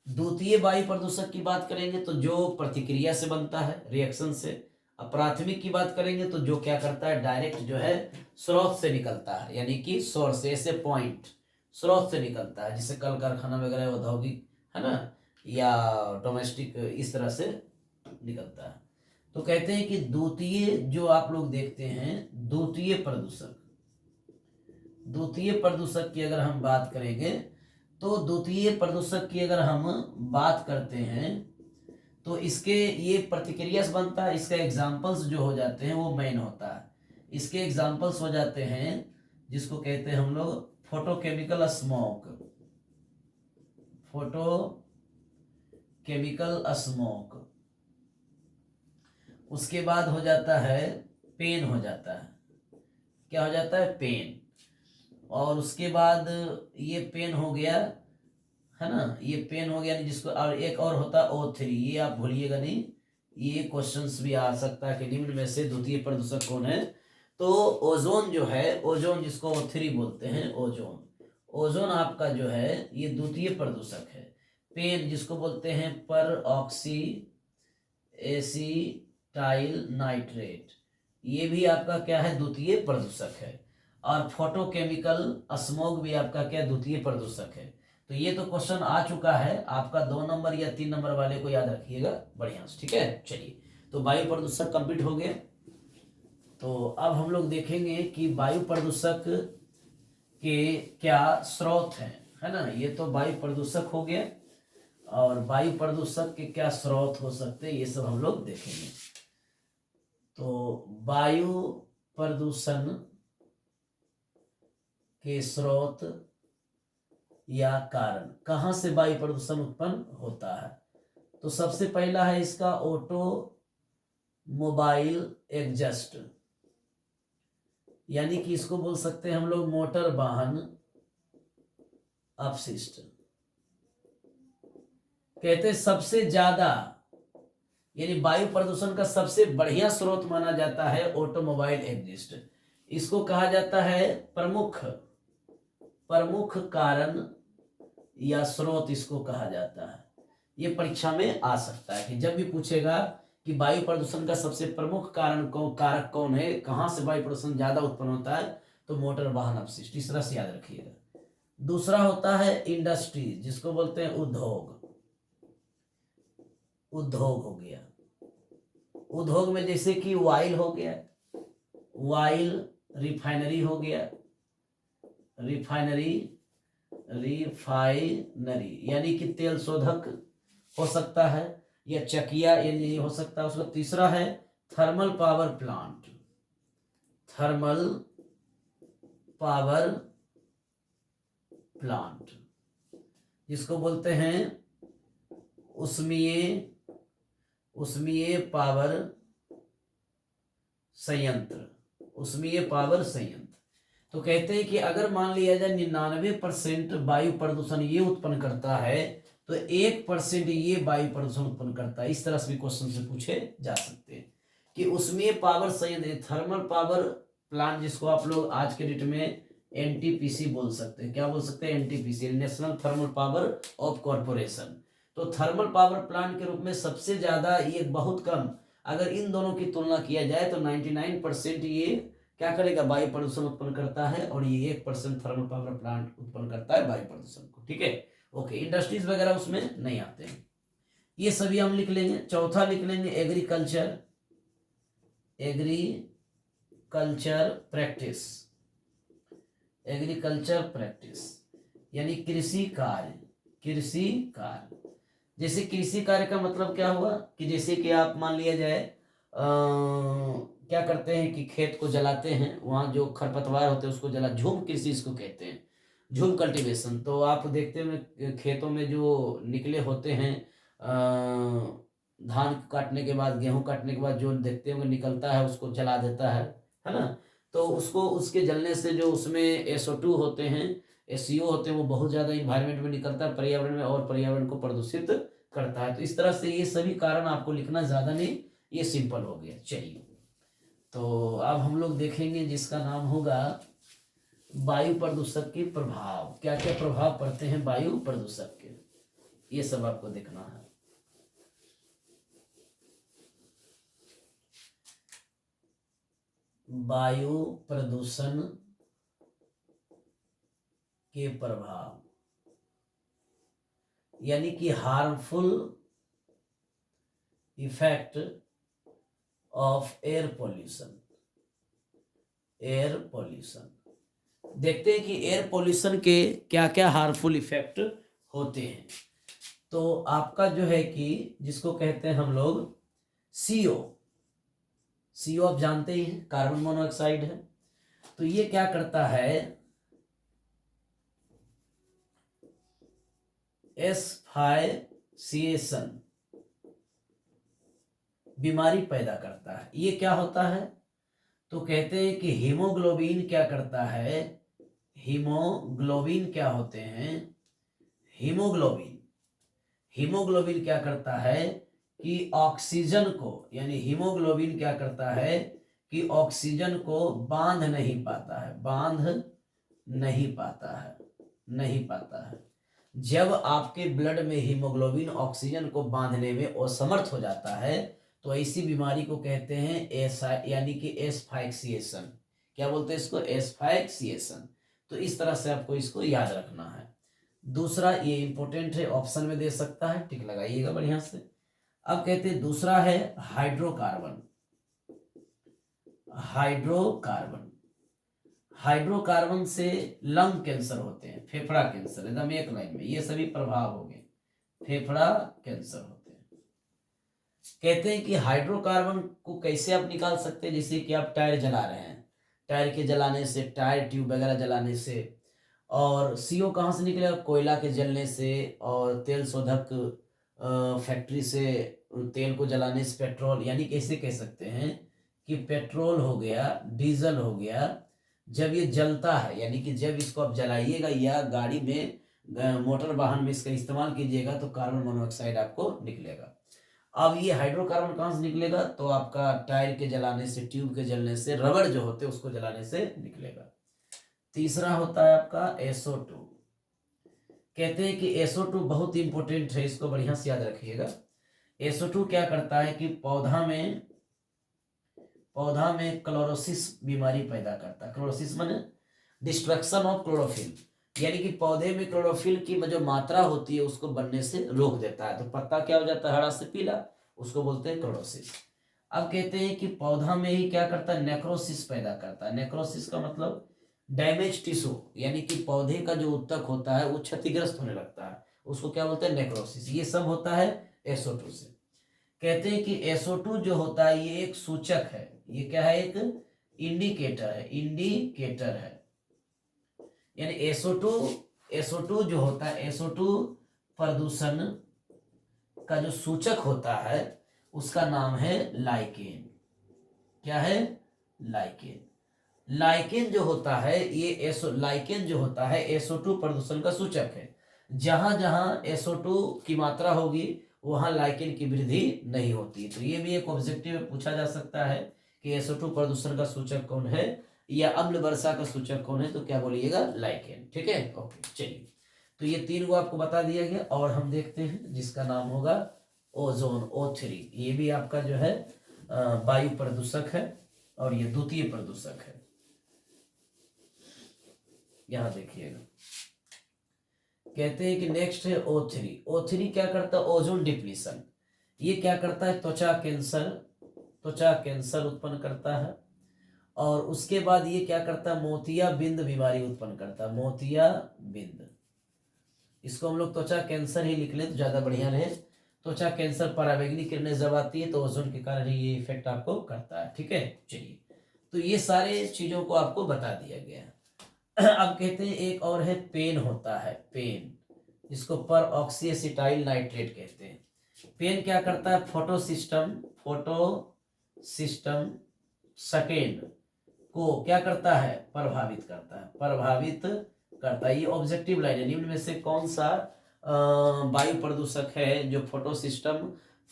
द्वितीय वायु प्रदूषक की बात करेंगे तो जो प्रतिक्रिया से बनता है, रिएक्शन से। अब प्राथमिक की बात करेंगे तो जो क्या करता है, डायरेक्ट जो है स्रोत से निकलता है, यानी कि सोर्स, ऐसे पॉइंट स्रोत से निकलता है, जैसे कल कारखाना वगैरह, औद्योगिक है ना, या डोमेस्टिक, इस तरह से निकलता है। तो कहते हैं कि द्वितीय जो आप लोग देखते हैं, द्वितीय प्रदूषक की अगर हम बात करेंगे तो द्वितीय प्रदूषक की अगर हम बात करते हैं तो इसके ये प्रतिक्रिया से बनता है। इसका एग्जाम्पल्स जो हो जाते हैं वो मेन होता है। इसके एग्जाम्पल्स हो जाते हैं जिसको कहते हैं हम लोग फोटोकेमिकल स्मोक। उसके बाद हो जाता है पेन, हो जाता है, क्या हो जाता है, पेन। और उसके बाद ये पेन हो गया, है ना, ये पेन हो गया, जिसको, और एक और होता है O3, ये आप भूलिएगा नहीं, ये क्वेश्चंस भी आ सकता है कि निम्न में से द्वितीय प्रदूषक कौन है। तो ओजोन जो है, ओजोन जिसको O3 बोलते हैं, ओजोन आपका जो है ये द्वितीय प्रदूषक है। पेन जिसको बोलते हैं पर ऑक्सी एसिटाइल नाइट्रेट, ये भी आपका क्या है, द्वितीय प्रदूषक है। और फोटोकेमिकल स्मोक भी आपका क्या, द्वितीय प्रदूषक है। तो ये तो क्वेश्चन आ चुका है आपका, 2 नंबर या 3 नंबर वाले को याद रखिएगा बढ़िया से, ठीक है। चलिए, तो वायु प्रदूषक कंप्लीट हो गए। तो अब हम लोग देखेंगे कि वायु प्रदूषक के क्या स्रोत हैं, है ना। ये तो वायु प्रदूषक हो गया, और वायु प्रदूषक के क्या स्रोत हो सकते हैं ये सब हम लोग देखेंगे। तो वायु प्रदूषण के स्रोत या कारण, कहां से वायु प्रदूषण उत्पन्न होता है। तो सबसे पहला है इसका ऑटोमोबाइल एग्जॉस्ट, यानी कि इसको बोल सकते हैं हम लोग मोटर वाहन अपशिष्ट। कहते सबसे ज्यादा, यानी वायु प्रदूषण का सबसे बढ़िया स्रोत माना जाता है ऑटोमोबाइल एग्जॉस्ट। इसको कहा जाता है प्रमुख कारण या स्रोत, इसको कहा जाता है। ये परीक्षा में आ सकता है कि जब भी पूछेगा कि वायु प्रदूषण का सबसे प्रमुख कारक कौन है, कहां से वायु प्रदूषण ज्यादा उत्पन्न होता है, तो मोटर वाहन अपशिष्ट, इस तरह से याद रखिएगा। दूसरा होता है इंडस्ट्री, जिसको बोलते हैं उद्योग हो गया। उद्योग में जैसे कि वाइल हो गया, रिफाइनरी हो गया, रिफाइनरी यानी कि तेल शोधक हो सकता है, या चकिया ये हो सकता है उसका। तीसरा है थर्मल पावर प्लांट, जिसको बोलते हैं उष्मीय पावर संयंत्र। तो कहते हैं कि अगर मान लिया जाए 99% वायु प्रदूषण ये उत्पन्न करता है, तो 1% ये वायु प्रदूषण उत्पन्न करता है। इस तरह से भी क्वेश्चन से पूछे जा सकते हैं। कि उसमें पावर संयंत्र, थर्मल पावर प्लांट, जिसको आप लोग आज के डेट में एनटीपीसी बोल सकते हैं। क्या बोल सकते हैं? NTPC, national thermal power of corporation. तो थर्मल पावर प्लांट के रूप में सबसे ज्यादा, ये बहुत कम, अगर इन दोनों की तुलना किया जाए तो 99% ये क्या करेगा? वायु प्रदूषण उत्पन्न करता है, और ये 1% थर्मल पावर प्लांट उत्पन्न करता है वायु प्रदूषण को। ठीक है, ओके। इंडस्ट्रीज वगैरह उसमें नहीं आते हैं, ये सभी हम लिख लेंगे। चौथा लिख लेंगे agriculture, agriculture practice, agriculture practice यानी कृषि कार्य, कृषि कार्य। जैसे कृषि कार्य का मतलब क्या हुआ कि जैसे कि आप मान लिया जाए क्या करते हैं कि खेत को जलाते हैं, वहाँ जो खरपतवार होते हैं उसको जला, झूम कृषि इसको कहते हैं, झूम कल्टीवेशन। तो आप देखते हैं खेतों में जो निकले होते हैं धान काटने के बाद, गेहूं काटने के बाद जो देखते होंगे निकलता है, उसको जला देता है ना। तो उसको, उसके जलने से जो उसमें SO2 होते हैं, SCO होते हैं, वो बहुत ज़्यादा इन्वायरमेंट में निकलता है, पर्यावरण में, और पर्यावरण को प्रदूषित करता है। तो इस तरह से ये सभी कारण आपको लिखना, ज़्यादा नहीं, ये सिंपल हो गया। चलिए, तो अब हम लोग देखेंगे जिसका नाम होगा वायु प्रदूषक के प्रभाव। क्या क्या प्रभाव पड़ते हैं वायु प्रदूषक के, ये सब आपको देखना है। वायु प्रदूषण के प्रभाव यानी कि harmful effect of air pollution. Air pollution, देखते हैं कि एयर पॉल्यूशन के क्या क्या हार्मफुल इफेक्ट होते हैं। तो आपका जो है कि जिसको कहते हैं हम लोग CO, CO आप जानते ही हैं, कार्बन मोनोऑक्साइड है। तो ये क्या करता है? एस्फाइसिएशन, बीमारी पैदा करता है। ये क्या होता है? तो कहते हैं कि हीमोग्लोबिन क्या करता है? हीमोग्लोबिन क्या होते हैं? हीमोग्लोबिन, हीमोग्लोबिन क्या करता है कि ऑक्सीजन को, यानी हीमोग्लोबिन क्या करता है कि ऑक्सीजन को बांध नहीं पाता है, बांध नहीं पाता है, नहीं पाता है। जब आपके ब्लड में हीमोग्लोबिन ऑक्सीजन को बांधने में असमर्थ हो जाता है, तो ऐसी बीमारी को कहते हैं यानी कि एस्फाइक्सिएशन। क्या बोलते हैं इसको? एस्फाइक्सिएशन। तो इस तरह से आपको इसको याद रखना है। दूसरा, ये इंपॉर्टेंट है, ऑप्शन में दे सकता है, टिक लगाइएगा बढ़िया से। अब कहते हैं दूसरा है हाइड्रोकार्बन। हाइड्रोकार्बन, हाइड्रोकार्बन से लंग कैंसर होते हैं, फेफड़ा कैंसर, एकदम एक लाइन में ये सभी प्रभाव हो गए, फेफड़ा कैंसर होते हैं। कहते हैं कि हाइड्रोकार्बन को कैसे आप निकाल सकते हैं? जैसे कि आप टायर जला रहे हैं, टायर के जलाने से, टायर ट्यूब वगैरह जलाने से। और CO कहाँ से निकलेगा? कोयला के जलने से, और तेल शोधक फैक्ट्री से तेल को जलाने से पेट्रोल, यानी कैसे कह सकते हैं कि पेट्रोल हो गया, डीजल हो गया, जब ये जलता है, यानी कि जब इसको आप जलाइएगा या गाड़ी में, मोटर वाहन में इसका इस्तेमाल कीजिएगा, तो कार्बन मोनोऑक्साइड आपको निकलेगा। अब ये हाइड्रोकार्बन कहाँ से निकलेगा? तो आपका टायर के जलाने से, ट्यूब के जलने से, रबड़ जो होते हैं उसको जलाने से निकलेगा। तीसरा होता है आपका SO2। कहते हैं कि SO2 बहुत इंपॉर्टेंट है, इसको बढ़िया से याद रखिएगा। SO2 क्या करता है कि पौधा में क्लोरोसिस बीमारी पैदा करता है। क्लोरोसिस माने डिस्ट्रक्शन ऑफ क्लोरोफिल, यानी कि पौधे में क्लोरोफिल की जो मात्रा होती है उसको बनने से रोक देता है। तो पत्ता क्या हो जाता है? हरा से पीला, उसको बोलते हैं क्लोरोसिस। अब कहते हैं कि पौधा में ही क्या करता है? नेक्रोसिस पैदा करता है। नेक्रोसिस का मतलब डैमेज टिश्यू, यानी कि पौधे का जो उत्तक होता है वो क्षतिग्रस्त होने लगता है, उसको क्या बोलते हैं? नेक्रोसिस। ये सब होता है SO2 से। कहते हैं कि SO2 जो होता है ये एक सूचक है। ये क्या है? एक इंडिकेटर है, इंडिकेटर है। यानी SO2 जो होता है, SO2 प्रदूषण का जो सूचक होता है उसका नाम है लाइकेन। क्या है? लाइकेन। लाइकेन जो होता है ये लाइकेन जो होता है SO2 प्रदूषण का सूचक है। जहां जहां SO2 की मात्रा होगी वहाँ लाइकेन की वृद्धि नहीं होती। तो ये भी एक ऑब्जेक्टिव में पूछा जा सकता है कि SO2 प्रदूषण का सूचक कौन है या अम्ल वर्षा का सूचक कौन है, तो क्या बोलिएगा, लाइकेन। ठीक है, ओके। चलिए, तो ये 3 को आपको बता दिया गया। और हम देखते हैं जिसका नाम होगा ओजोन, O3। ये भी आपका जो है वायु प्रदूषक है और ये द्वितीय प्रदूषक है। यहां देखिएगा, कहते हैं कि नेक्स्ट है O3। O3 क्या करता है, ओजोन डिप्लीशन। ये क्या करता है, त्वचा कैंसर उत्पन्न करता है। और उसके बाद ये क्या करता है, मोतियाबिंद बीमारी उत्पन्न करता है, मोतियाबिंद। इसको हम लोग त्वचा कैंसर ही लिख लें तो ज्यादा बढ़िया रहे। त्वचा कैंसर, पराबैंगनी किरणें जब आती है तो ओजोन के कारण ही ये इफेक्ट आपको करता है। ठीक है, चलिए, तो ये सारे चीजों को आपको बता दिया गया। अब कहते हैं एक और है पेन होता है, पेन, जिसको पर ऑक्सीएसिटाइल नाइट्रेट कहते हैं। पेन क्या करता है, फोटोसिस्टम सेकेंड को क्या करता है, प्रभावित करता है। ये ऑब्जेक्टिव लाइन है। निम्न में से कौन सा वायु प्रदूषक है जो फोटोसिस्टम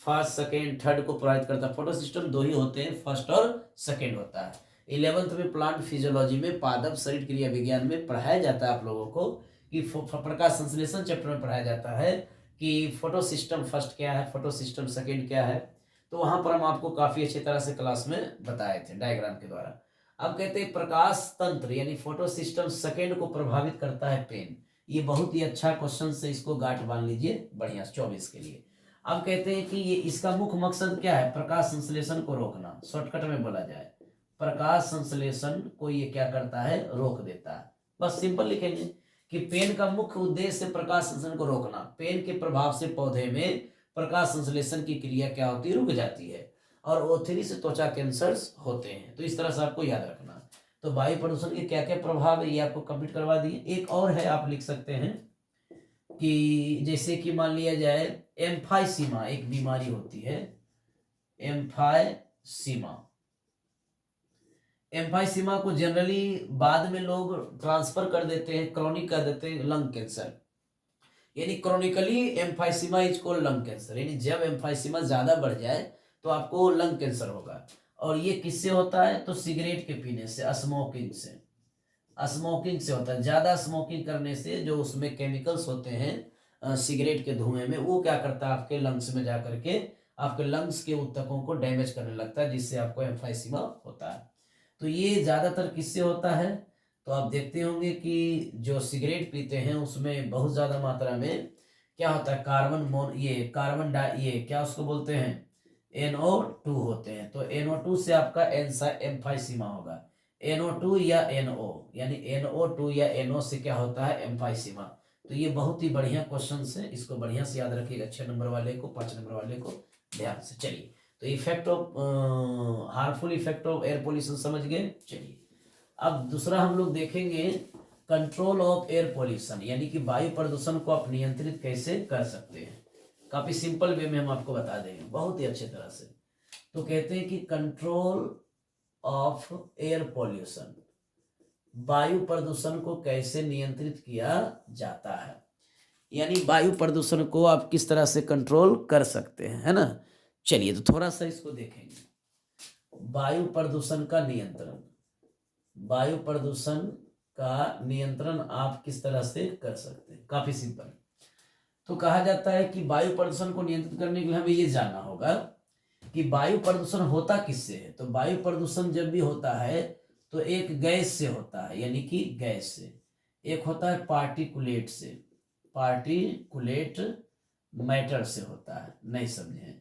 फर्स्ट, सेकेंड, थर्ड को प्रभावित करता है। फोटोसिस्टम 2 ही होते हैं, फर्स्ट और सेकेंड होता है। 11th में प्लांट फिजियोलॉजी में पादप शरीर क्रिया विज्ञान में पढ़ाया जाता है आप लोगों को कि प्रकाश संश्लेषण चैप्टर में पढ़ाया जाता है कि फोटोसिस्टम फर्स्ट क्या है, फोटोसिस्टम सेकेंड क्या है। तो वहां पर हम आपको काफी अच्छी तरह से क्लास में बताए थे डायग्राम के द्वारा। अब कहते हैं प्रकाश तंत्र यानी फोटोसिस्टम सेकेंड को प्रभावित करता है पेन। ये बहुत ही अच्छा क्वेश्चन से इसको गांठ बांध लीजिए बढ़िया 24 के लिए। अब कहते हैं कि ये इसका मुख्य मकसद क्या है, प्रकाश संश्लेषण को रोकना। शॉर्टकट में बोला जाए, प्रकाश संश्लेषण को ये क्या करता है, रोक देता है। बस सिंपल लिखेंगे कि पेन का मुख्य उद्देश्य प्रकाश संश्लेषण को रोकना। पेन के प्रभाव से पौधे में प्रकाश संश्लेषण की क्रिया क्या होती है, रुक जाती है। और O3 से त्वचा कैंसर होते हैं। तो इस तरह से आपको याद रखना। तो वायु प्रदूषण के क्या क्या प्रभाव है ये आपको कंप्लीट करवा दिए। एक और है, आप लिख सकते हैं कि जैसे कि मान लिया जाए एम्फाइसीमा एक बीमारी होती है, एम्फाइसीमा को जनरली बाद में लोग ट्रांसफर कर देते हैं, क्रॉनिक कर देते हैं लंग कैंसर। यानी chronically emphysema is called lung cancer. यानी जब एम्फाइसीमा ज्यादा बढ़ जाए तो आपको लंग कैंसर होगा। और ये किससे होता है, तो सिगरेट के पीने से, स्मोकिंग से होता है। ज्यादा स्मोकिंग करने से जो उसमें केमिकल्स होते हैं सिगरेट के धुएं में, वो क्या करता है आपके लंग्स में जा करके आपके लंग्स के ऊतकों को डैमेज करने लगता है, जिससे आपको एम्फाइसीमा होता है। तो ये ज्यादातर किससे होता है, तो आप देखते होंगे कि जो सिगरेट पीते हैं उसमें बहुत ज्यादा मात्रा में क्या होता है, ये क्या उसको बोलते हैं, NO2 होते हैं। तो NO2 से आपका एम्फाइसीमा होगा। NO2 या NO, यानी NO2 या NO से क्या होता है, एम्फाइसीमा। तो ये बहुत ही बढ़िया क्वेश्चन है, इसको बढ़िया से याद रखिएगा। 6 नंबर वाले को, 5 नंबर वाले को ध्यान से। चलिए, तो effect of harmful effect of air pollution समझ गए। चलिए, अब दूसरा हम लोग देखेंगे कंट्रोल ऑफ एयर पोल्यूशन, यानी कि वायु प्रदूषण को आप नियंत्रित कैसे कर सकते हैं। काफी सिंपल वे में हम आपको बता देंगे बहुत ही अच्छे तरह से। तो कहते हैं कि कंट्रोल ऑफ एयर पोल्यूशन, वायु प्रदूषण को कैसे नियंत्रित किया जाता है, यानी वायु प्रदूषण को आप किस तरह से कंट्रोल कर सकते हैं, है ना। चलिए, तो थोड़ा सा इसको देखेंगे। वायु प्रदूषण का नियंत्रण, वायु प्रदूषण का नियंत्रण आप किस तरह से कर सकते हैं, काफी सिंपल। तो कहा जाता है कि वायु प्रदूषण को नियंत्रित करने के लिए हमें ये जानना होगा कि वायु प्रदूषण होता किससे है। तो वायु प्रदूषण जब भी होता है तो एक गैस से होता है, यानी कि गैस से। एक होता है पार्टिकुलेट से, पार्टिकुलेट मैटर से होता है, नहीं समझे।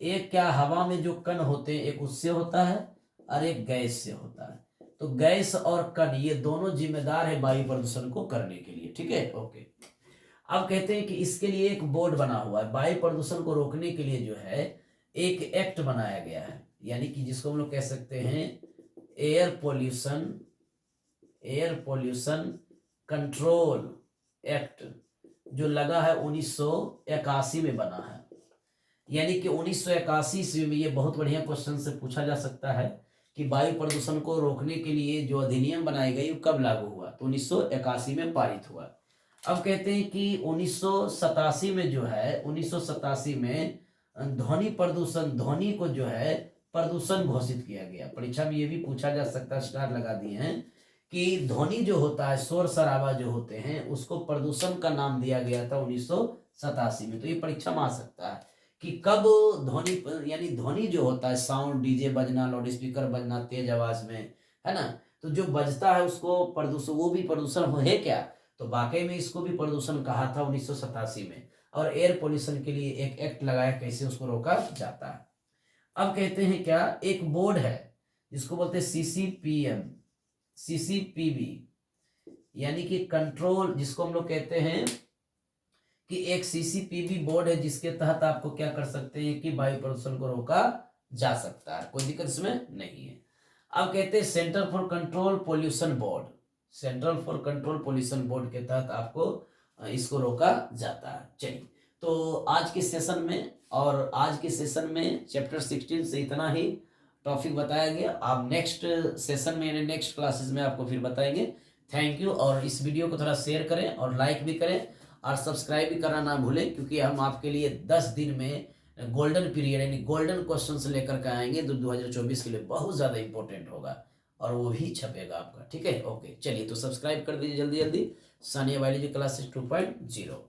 एक क्या हवा में जो कण होते हैं, एक उससे होता है और एक गैस से होता है। तो गैस और कण ये दोनों जिम्मेदार है वायु प्रदूषण को करने के लिए। ठीक है, ओके। अब कहते हैं कि इसके लिए एक बोर्ड बना हुआ है, वायु प्रदूषण को रोकने के लिए जो है एक एक्ट बनाया गया है, यानी कि जिसको हम लोग कह सकते हैं एयर पोल्यूशन कंट्रोल एक्ट, जो लगा है 1981 में बना है। यानी कि 1981 ईस्वी में, ये बहुत बढ़िया क्वेश्चन से पूछा जा सकता है कि वायु प्रदूषण को रोकने के लिए जो अधिनियम बनाई गई वो कब लागू हुआ, तो 1981 में पारित हुआ। अब कहते हैं कि 1987 में जो है 1987 में ध्वनि प्रदूषण, ध्वनि को जो है प्रदूषण घोषित किया गया। परीक्षा में ये भी पूछा जा सकता है, स्टार लगा दिए हैं कि ध्वनि जो होता है, शोर शराबा जो होते हैं, उसको प्रदूषण का नाम दिया गया था 1987 में। तो ये परीक्षा में आ सकता है कि कब ध्वनि, यानी ध्वनि जो होता है, साउंड, डीजे बजना, लाउड स्पीकर बजना तेज आवाज में, है ना, तो जो बजता है उसको प्रदूषण, वो भी प्रदूषण है क्या? तो वाकई में इसको भी प्रदूषण कहा था 1987 में। और एयर पोल्यूशन के लिए एक एक्ट लगाया, कैसे उसको रोका जाता है। अब कहते हैं क्या, एक बोर्ड है जिसको बोलते हैं सीसीपीएम, सीसीपीबी, यानी कि कंट्रोल, जिसको हम लोग कहते हैं कि एक सीसीपीबी बोर्ड है जिसके तहत आपको क्या कर सकते हैं कि वायु प्रदूषण को रोका जा सकता है, कोई दिक्कत इसमें नहीं है। अब कहते हैं centre for control pollution board, central for control pollution board के तहत आपको इसको रोका जाता है। चलिए, तो आज के सेशन में, और आज के सेशन में चैप्टर 16 से इतना ही टॉपिक बताया गया। आप नेक्स्ट सेशन में, यानी नेक्स्ट क्लासेस में आपको फिर बताएंगे। Thank you. और इस वीडियो को थोड़ा शेयर करें और लाइक भी करें और सब्सक्राइब भी करना ना भूलें, क्योंकि हम आपके लिए 10 दिन में गोल्डन पीरियड, यानी गोल्डन क्वेश्चंस लेकर के आएंगे, जो 2024 के लिए बहुत ज़्यादा इंपॉर्टेंट होगा और वो भी छपेगा आपका। ठीक है, ओके, चलिए तो सब्सक्राइब कर दीजिए जल्दी जल्दी। Sania biology classes 2.0।